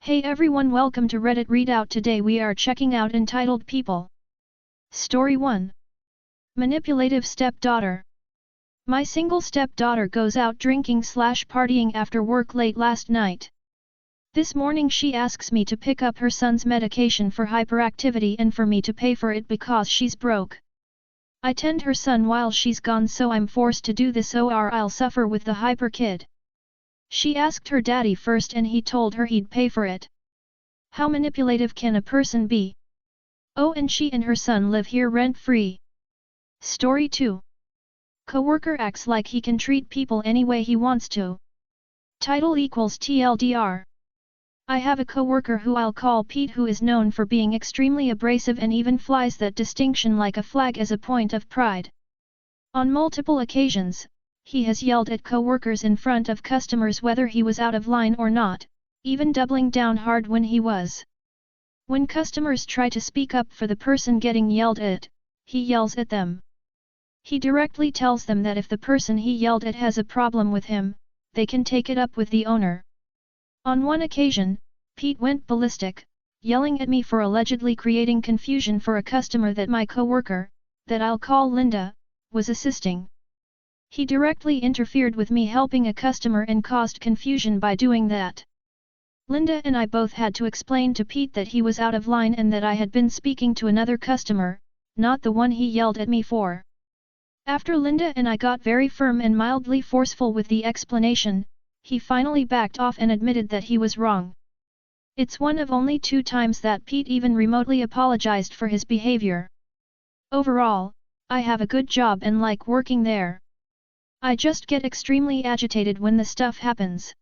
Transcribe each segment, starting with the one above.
Hey everyone, welcome to Reddit Readout. Today we are checking out Entitled People. Story 1. Manipulative Stepdaughter. My single stepdaughter goes out drinking/partying after work late last night. This morning she asks me to pick up her son's medication for hyperactivity and for me to pay for it because she's broke. I tend her son while she's gone, so I'm forced to do this or I'll suffer with the hyper kid. She asked her daddy first and he told her he'd pay for it. How manipulative can a person be? Oh, and she and her son live here rent-free. Story 2. Coworker acts like he can treat people any way he wants to. Title equals TLDR. I have a coworker who I'll call Pete, who is known for being extremely abrasive and even flies that distinction like a flag as a point of pride. On multiple occasions, he has yelled at coworkers in front of customers whether he was out of line or not, even doubling down hard when he was. When customers try to speak up for the person getting yelled at, he yells at them. He directly tells them that if the person he yelled at has a problem with him, they can take it up with the owner. On one occasion, Pete went ballistic, yelling at me for allegedly creating confusion for a customer that my coworker, that I'll call Linda, was assisting. He directly interfered with me helping a customer and caused confusion by doing that. Linda and I both had to explain to Pete that he was out of line and that I had been speaking to another customer, not the one he yelled at me for. After Linda and I got very firm and mildly forceful with the explanation, he finally backed off and admitted that he was wrong. It's one of only 2 times that Pete even remotely apologized for his behavior. Overall, I have a good job and like working there. I just get extremely agitated when the stuff happens.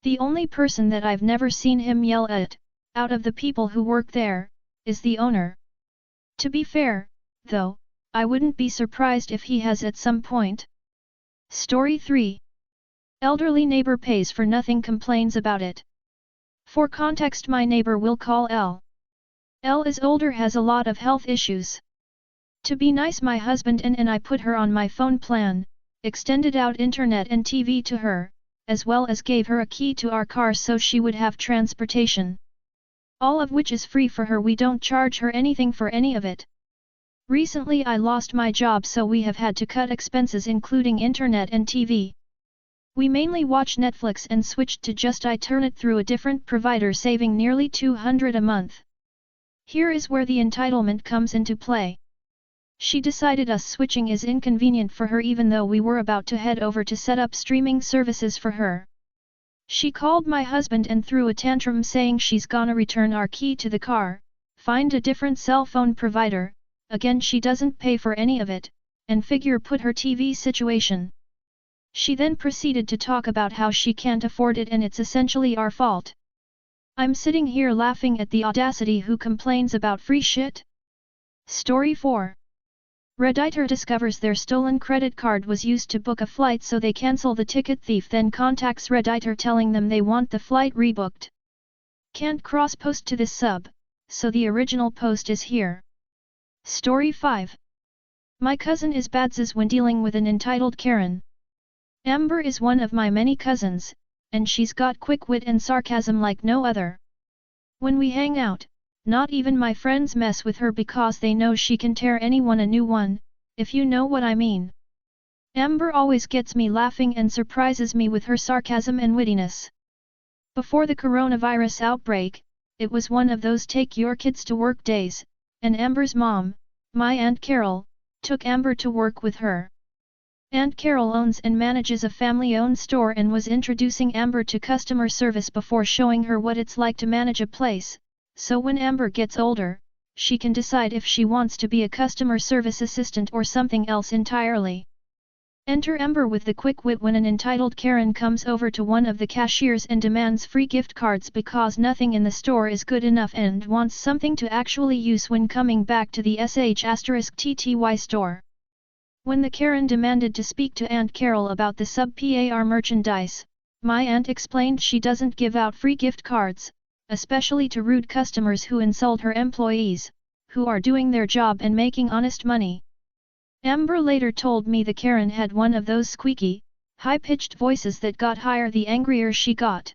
The only person that I've never seen him yell at, out of the people who work there, is the owner. To be fair, though, I wouldn't be surprised if he has at some point. Story 3. Elderly neighbor pays for nothing, complains about it. For context, my neighbor we'll call L. L is older, has a lot of health issues. To be nice, my husband and I put her on my phone plan, extended out internet and TV to her, as well as gave her a key to our car so she would have transportation. All of which is free for her, we don't charge her anything for any of it. Recently I lost my job, so we have had to cut expenses including internet and TV. We mainly watch Netflix and switched to just Ethernet through a different provider, saving nearly $200 a month. Here is where the entitlement comes into play. She decided us switching is inconvenient for her even though we were about to head over to set up streaming services for her. She called my husband and threw a tantrum saying she's gonna return our key to the car, find a different cell phone provider, again she doesn't pay for any of it, and figure put her TV situation. She then proceeded to talk about how she can't afford it and it's essentially our fault. I'm sitting here laughing at the audacity. Who complains about free shit? Story 4. Redditor discovers their stolen credit card was used to book a flight, so they cancel the ticket. Thief then contacts Redditor telling them they want the flight rebooked. Can't cross-post to this sub, so the original post is here. Story 5. My cousin is badzes when dealing with an entitled Karen. Amber is one of my many cousins, and she's got quick wit and sarcasm like no other. When we hang out, not even my friends mess with her because they know she can tear anyone a new one, if you know what I mean. Amber always gets me laughing and surprises me with her sarcasm and wittiness. Before the coronavirus outbreak, it was one of those take your kids to work days, and Amber's mom, my Aunt Carol, took Amber to work with her. Aunt Carol owns and manages a family-owned store and was introducing Amber to customer service before showing her what it's like to manage a place, so when Amber gets older, she can decide if she wants to be a customer service assistant or something else entirely. Enter Amber with the quick wit when an entitled Karen comes over to one of the cashiers and demands free gift cards because nothing in the store is good enough and wants something to actually use when coming back to the sh*tty store. When the Karen demanded to speak to Aunt Carol about the sub-par merchandise, my aunt explained she doesn't give out free gift cards, especially to rude customers who insult her employees, who are doing their job and making honest money. Amber later told me the Karen had one of those squeaky, high-pitched voices that got higher the angrier she got.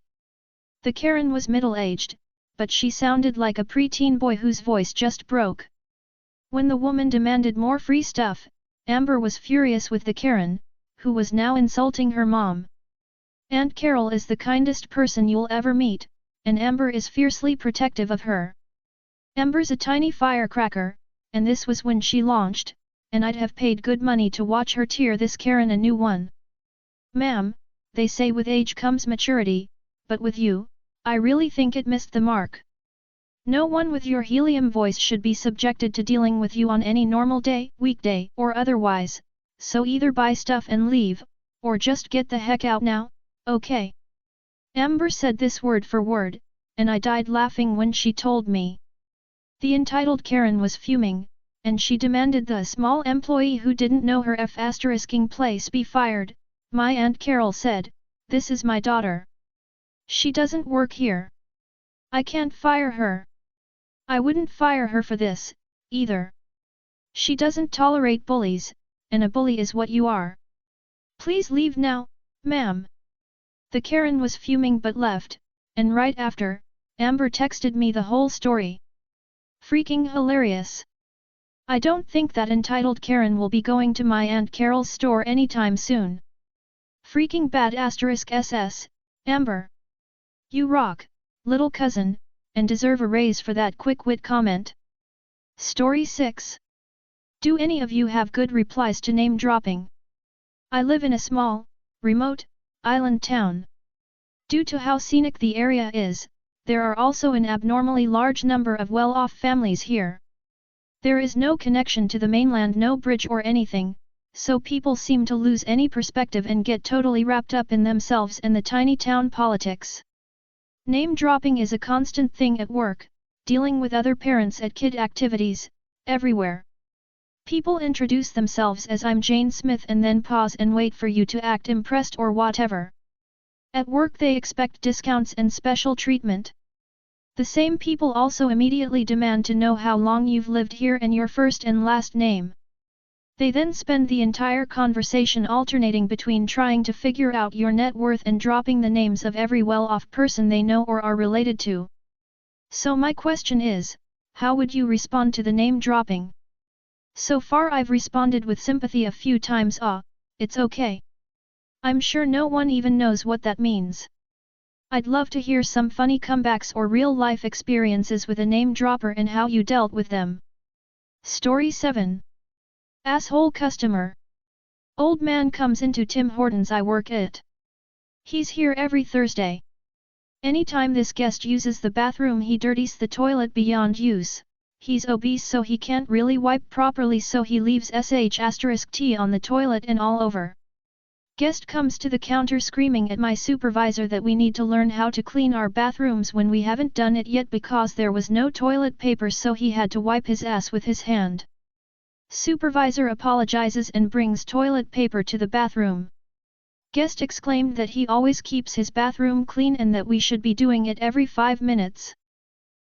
The Karen was middle-aged, but she sounded like a preteen boy whose voice just broke. When the woman demanded more free stuff, Amber was furious with the Karen, who was now insulting her mom. Aunt Carol is the kindest person you'll ever meet, and Amber is fiercely protective of her. Amber's a tiny firecracker, and this was when she launched, and I'd have paid good money to watch her tear this Karen a new one. Ma'am, they say with age comes maturity, but with you, I really think it missed the mark. No one with your helium voice should be subjected to dealing with you on any normal day, weekday, or otherwise, so either buy stuff and leave, or just get the heck out now, okay? Amber said this word for word, and I died laughing when she told me. The entitled Karen was fuming, and she demanded the small employee who didn't know her **ing place be fired. My Aunt Carol said, "This is my daughter. She doesn't work here. I can't fire her. I wouldn't fire her for this, either. She doesn't tolerate bullies, and a bully is what you are. Please leave now, ma'am." The Karen was fuming but left, and right after, Amber texted me the whole story. Freaking hilarious. I don't think that entitled Karen will be going to my Aunt Carol's store anytime soon. Freaking bad *SS, Amber. You rock, little cousin, and deserve a raise for that quick wit comment. Story 6. Do any of you have good replies to name dropping? I live in a small, remote, island town. Due to how scenic the area is, there are also an abnormally large number of well-off families here. There is no connection to the mainland, no bridge or anything, so people seem to lose any perspective and get totally wrapped up in themselves and the tiny town politics. Name dropping is a constant thing at work, dealing with other parents at kid activities, everywhere. People introduce themselves as "I'm Jane Smith" and then pause and wait for you to act impressed or whatever. At work they expect discounts and special treatment. The same people also immediately demand to know how long you've lived here and your first and last name. They then spend the entire conversation alternating between trying to figure out your net worth and dropping the names of every well-off person they know or are related to. So my question is, how would you respond to the name dropping? So far I've responded with sympathy a few times. It's okay. I'm sure no one even knows what that means. I'd love to hear some funny comebacks or real-life experiences with a name dropper and how you dealt with them. Story 7. Asshole customer. Old man comes into Tim Hortons I work at. He's here every Thursday. Anytime this guest uses the bathroom he dirties the toilet beyond use. He's obese so he can't really wipe properly, so he leaves **T on the toilet and all over. Guest comes to the counter screaming at my supervisor that we need to learn how to clean our bathrooms when we haven't done it yet because there was no toilet paper, so he had to wipe his ass with his hand. Supervisor apologizes and brings toilet paper to the bathroom. Guest exclaimed that he always keeps his bathroom clean and that we should be doing it every 5 minutes.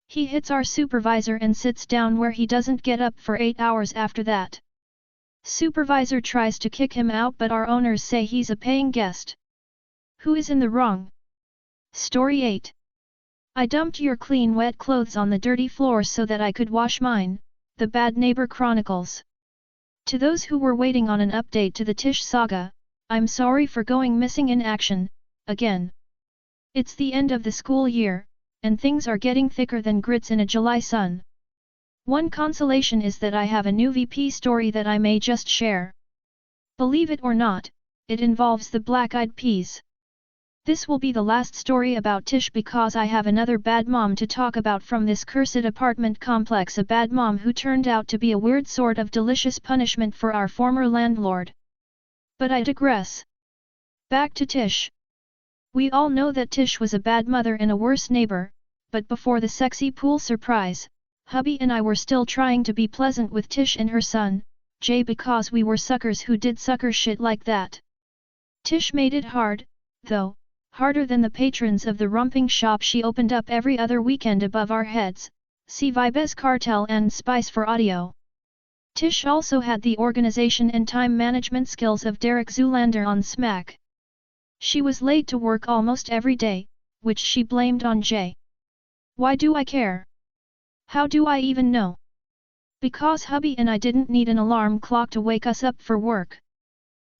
He hits our supervisor and sits down where he doesn't get up for 8 hours after that. Supervisor tries to kick him out but our owners say he's a paying guest. Who is in the wrong? Story 8. I dumped your clean wet clothes on the dirty floor so that I could wash mine. The Bad Neighbor Chronicles. To those who were waiting on an update to the Tish saga, I'm sorry for going missing in action, again. It's the end of the school year, and things are getting thicker than grits in a July sun. One consolation is that I have a new VP story that I may just share. Believe it or not, it involves the Black Eyed Peas. This will be the last story about Tish because I have another bad mom to talk about from this cursed apartment complex, a bad mom who turned out to be a weird sort of delicious punishment for our former landlord. But I digress. Back to Tish. We all know that Tish was a bad mother and a worse neighbor, but before the sexy pool surprise, hubby and I were still trying to be pleasant with Tish and her son, Jay, because we were suckers who did sucker shit like that. Tish made it hard, though. Harder than the patrons of the rumping shop she opened up every other weekend above our heads. See Vibes Cartel and Spice for audio. Tish also had the organization and time management skills of Derek Zoolander on Smack. She was late to work almost every day, which she blamed on Jay. Why do I care? How do I even know? Because hubby and I didn't need an alarm clock to wake us up for work.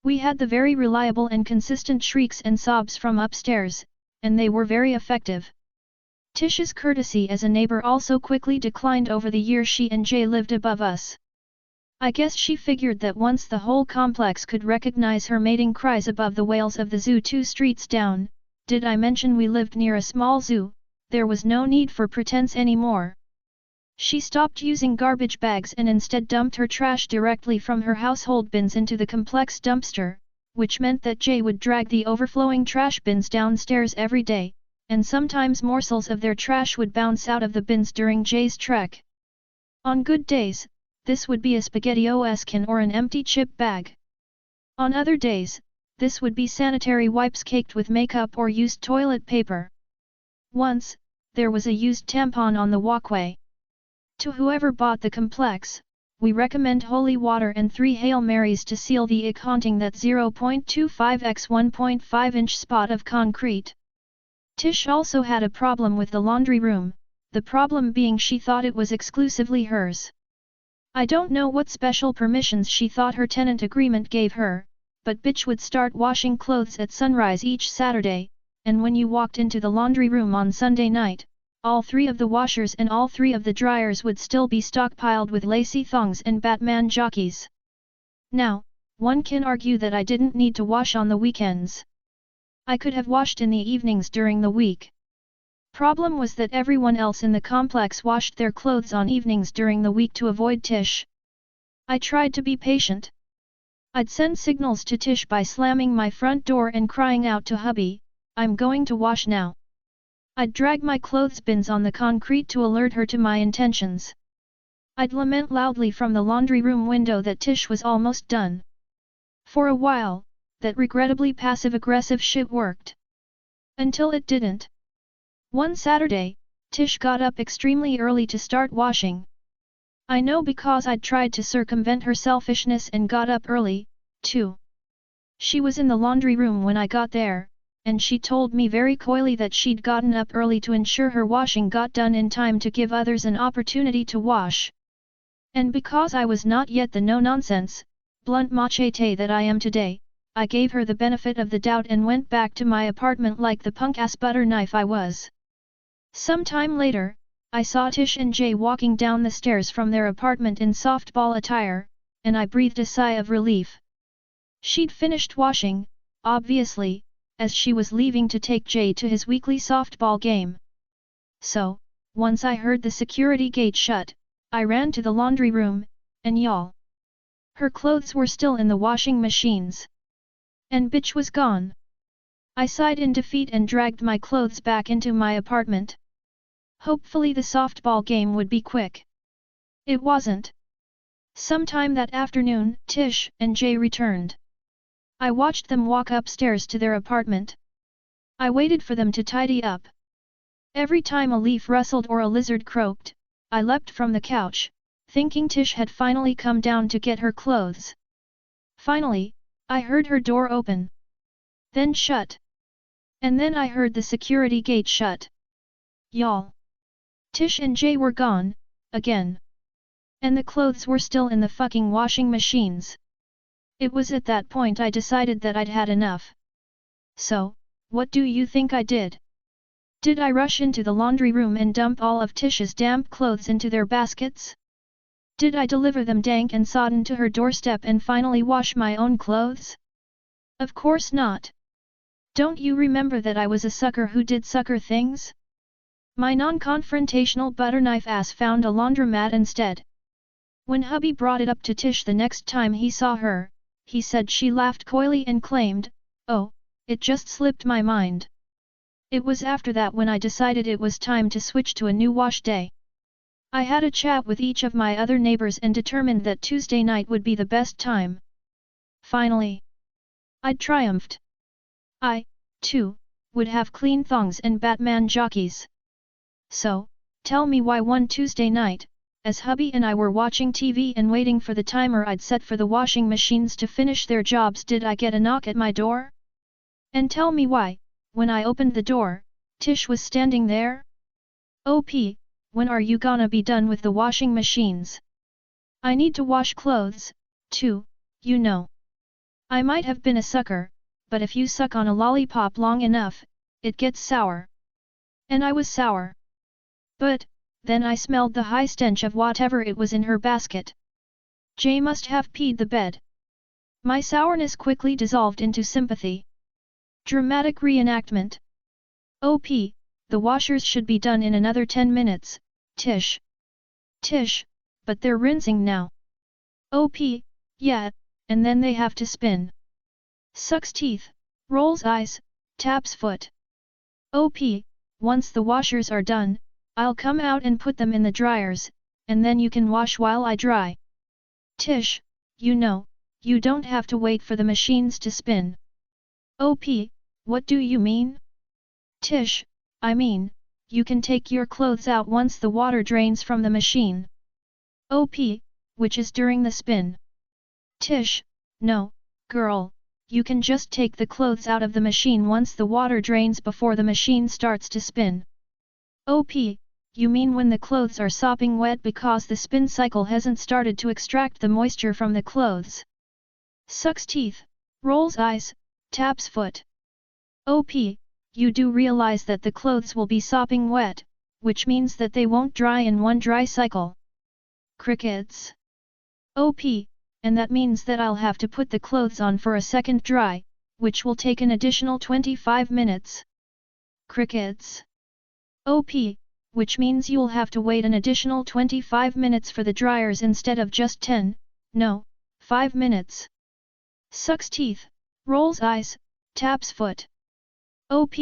We had the very reliable and consistent shrieks and sobs from upstairs, and they were very effective. Tish's courtesy as a neighbor also quickly declined over the year she and Jay lived above us. I guess she figured that once the whole complex could recognize her mating cries above the wails of the zoo 2 streets down, did I mention we lived near a small zoo, there was no need for pretense anymore. She stopped using garbage bags and instead dumped her trash directly from her household bins into the complex dumpster, which meant that Jay would drag the overflowing trash bins downstairs every day, and sometimes morsels of their trash would bounce out of the bins during Jay's trek. On good days, this would be a SpaghettiOs can or an empty chip bag. On other days, this would be sanitary wipes caked with makeup or used toilet paper. Once, there was a used tampon on the walkway. To whoever bought the complex, we recommend holy water and 3 Hail Marys to seal the ick haunting that 0.25 x 1.5 inch spot of concrete. Tish also had a problem with the laundry room, the problem being she thought it was exclusively hers. I don't know what special permissions she thought her tenant agreement gave her, but bitch would start washing clothes at sunrise each Saturday, and when you walked into the laundry room on Sunday night, all 3 of the washers and all 3 of the dryers would still be stockpiled with lacy thongs and Batman jockeys. Now, one can argue that I didn't need to wash on the weekends. I could have washed in the evenings during the week. Problem was that everyone else in the complex washed their clothes on evenings during the week to avoid Tish. I tried to be patient. I'd send signals to Tish by slamming my front door and crying out to hubby, "I'm going to wash now." I'd drag my clothes bins on the concrete to alert her to my intentions. I'd lament loudly from the laundry room window that Tish was almost done. For a while, that regrettably passive-aggressive shit worked. Until it didn't. One Saturday, Tish got up extremely early to start washing. I know because I'd tried to circumvent her selfishness and got up early, too. She was in the laundry room when I got there, and she told me very coyly that she'd gotten up early to ensure her washing got done in time to give others an opportunity to wash. And because I was not yet the no-nonsense, blunt machete that I am today, I gave her the benefit of the doubt and went back to my apartment like the punk-ass butter knife I was. Some time later, I saw Tish and Jay walking down the stairs from their apartment in softball attire, and I breathed a sigh of relief. She'd finished washing, obviously, as she was leaving to take Jay to his weekly softball game. So, once I heard the security gate shut, I ran to the laundry room, and y'all. Her clothes were still in the washing machines. And bitch was gone. I sighed in defeat and dragged my clothes back into my apartment. Hopefully the softball game would be quick. It wasn't. Sometime that afternoon, Tish and Jay returned. I watched them walk upstairs to their apartment. I waited for them to tidy up. Every time a leaf rustled or a lizard croaked, I leapt from the couch, thinking Tish had finally come down to get her clothes. Finally, I heard her door open. Then shut. And then I heard the security gate shut. Y'all. Tish and Jay were gone, again. And the clothes were still in the fucking washing machines. It was at that point I decided that I'd had enough. So, what do you think I did? Did I rush into the laundry room and dump all of Tish's damp clothes into their baskets? Did I deliver them dank and sodden to her doorstep and finally wash my own clothes? Of course not. Don't you remember that I was a sucker who did sucker things? My non-confrontational butterknife ass found a laundromat instead. When hubby brought it up to Tish the next time he saw her, he said she laughed coyly and claimed, "Oh, it just slipped my mind." It was after that when I decided it was time to switch to a new wash day. I had a chat with each of my other neighbors and determined that Tuesday night would be the best time. Finally, I'd triumphed. I, too, would have clean thongs and Batman jockeys. So, tell me why one Tuesday night, as hubby and I were watching TV and waiting for the timer I'd set for the washing machines to finish their jobs, did I get a knock at my door? And tell me why, when I opened the door, Tish was standing there. OP, when are you gonna be done with the washing machines? I need to wash clothes, too, you know. I might have been a sucker, but if you suck on a lollipop long enough, it gets sour. And I was sour. But, then I smelled the high stench of whatever it was in her basket. Jay must have peed the bed. My sourness quickly dissolved into sympathy. Dramatic reenactment. OP, the washers should be done in another 10 minutes, Tish. Tish, but they're rinsing now. OP, yeah, and then they have to spin. Sucks teeth, rolls eyes, taps foot. OP, once the washers are done, I'll come out and put them in the dryers, and then you can wash while I dry. Tish, you know, you don't have to wait for the machines to spin. OP, what do you mean? Tish, I mean, you can take your clothes out once the water drains from the machine. OP, which is during the spin. Tish, no, girl, you can just take the clothes out of the machine once the water drains before the machine starts to spin. OP, you mean when the clothes are sopping wet because the spin cycle hasn't started to extract the moisture from the clothes. Sucks teeth, rolls eyes, taps foot. OP, you do realize that the clothes will be sopping wet, which means that they won't dry in one dry cycle. Crickets. OP, and that means that I'll have to put the clothes on for a second dry, which will take an additional 25 minutes. Crickets. OP, which means you'll have to wait an additional 25 minutes for the dryers instead of just 10, no, 5 minutes. Sucks teeth, rolls eyes, taps foot. OP,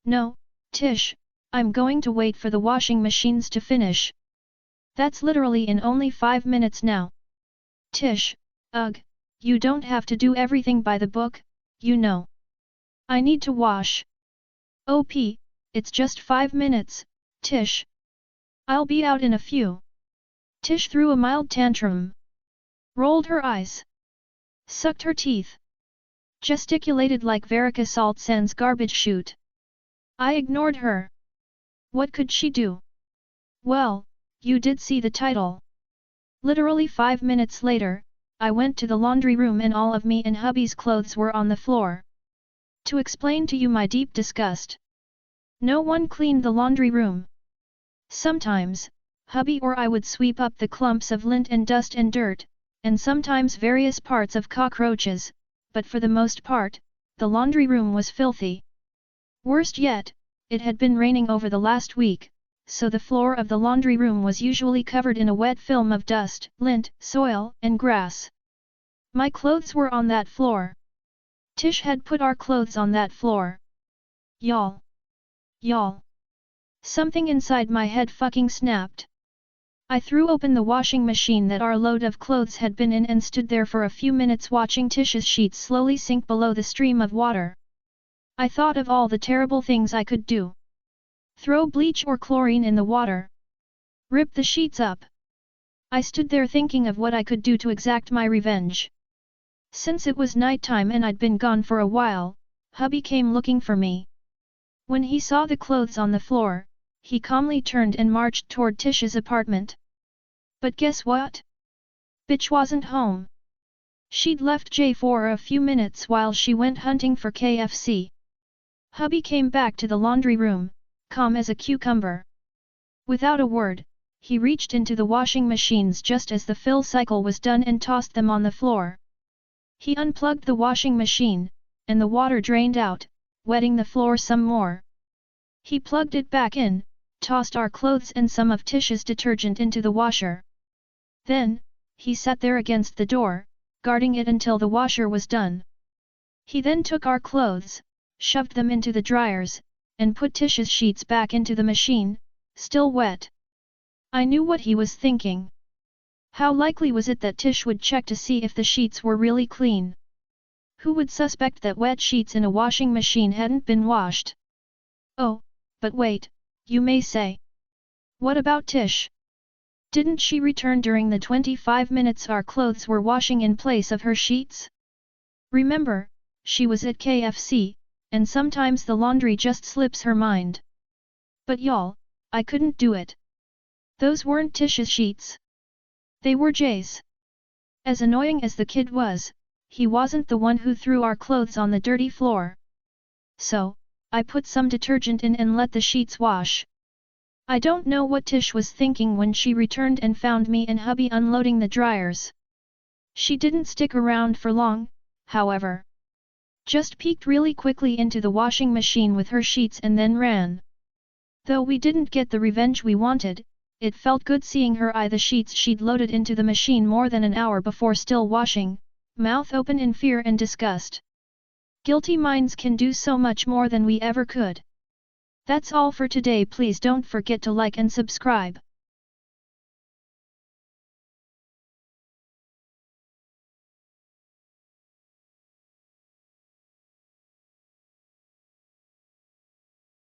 no, Tish, I'm going to wait for the washing machines to finish. That's literally in only 5 minutes now. Tish, ugh, you don't have to do everything by the book, you know. I need to wash. OP, it's just 5 minutes, Tish. I'll be out in a few. Tish threw a mild tantrum. Rolled her eyes. Sucked her teeth. Gesticulated like Verica Saltsen's garbage chute. I ignored her. What could she do? Well, you did see the title. Literally 5 minutes later, I went to the laundry room and all of me and hubby's clothes were on the floor. To explain to you my deep disgust. No one cleaned the laundry room. Sometimes, hubby or I would sweep up the clumps of lint and dust and dirt, and sometimes various parts of cockroaches, but for the most part, the laundry room was filthy. Worst yet, it had been raining over the last week, so the floor of the laundry room was usually covered in a wet film of dust, lint, soil, and grass. My clothes were on that floor. Tish had put our clothes on that floor. Y'all. Y'all. Something inside my head fucking snapped. I threw open the washing machine that our load of clothes had been in and stood there for a few minutes watching Tish's sheets slowly sink below the stream of water. I thought of all the terrible things I could do. Throw bleach or chlorine in the water. Rip the sheets up. I stood there thinking of what I could do to exact my revenge. Since it was nighttime and I'd been gone for a while, hubby came looking for me. When he saw the clothes on the floor, he calmly turned and marched toward Tish's apartment. But guess what? Bitch wasn't home. She'd left Jay for a few minutes while she went hunting for KFC. Hubby came back to the laundry room, calm as a cucumber. Without a word, he reached into the washing machines just as the fill cycle was done and tossed them on the floor. He unplugged the washing machine, and the water drained out, wetting the floor some more. He plugged it back in, tossed our clothes and some of Tish's detergent into the washer. Then, he sat there against the door, guarding it until the washer was done. He then took our clothes, shoved them into the dryers, and put Tish's sheets back into the machine, still wet. I knew what he was thinking. How likely was it that Tish would check to see if the sheets were really clean? Who would suspect that wet sheets in a washing machine hadn't been washed? Oh, but wait, you may say. What about Tish? Didn't she return during the 25 minutes our clothes were washing in place of her sheets? Remember, she was at KFC, and sometimes the laundry just slips her mind. But y'all, I couldn't do it. Those weren't Tish's sheets. They were Jay's. As annoying as the kid was, he wasn't the one who threw our clothes on the dirty floor. So, I put some detergent in and let the sheets wash. I don't know what Tish was thinking when she returned and found me and hubby unloading the dryers. She didn't stick around for long, however. Just peeked really quickly into the washing machine with her sheets and then ran. Though we didn't get the revenge we wanted, it felt good seeing her eye the sheets she'd loaded into the machine more than an hour before still washing, mouth open in fear and disgust. Guilty minds can do so much more than we ever could. That's all for today. Please don't forget to like and subscribe.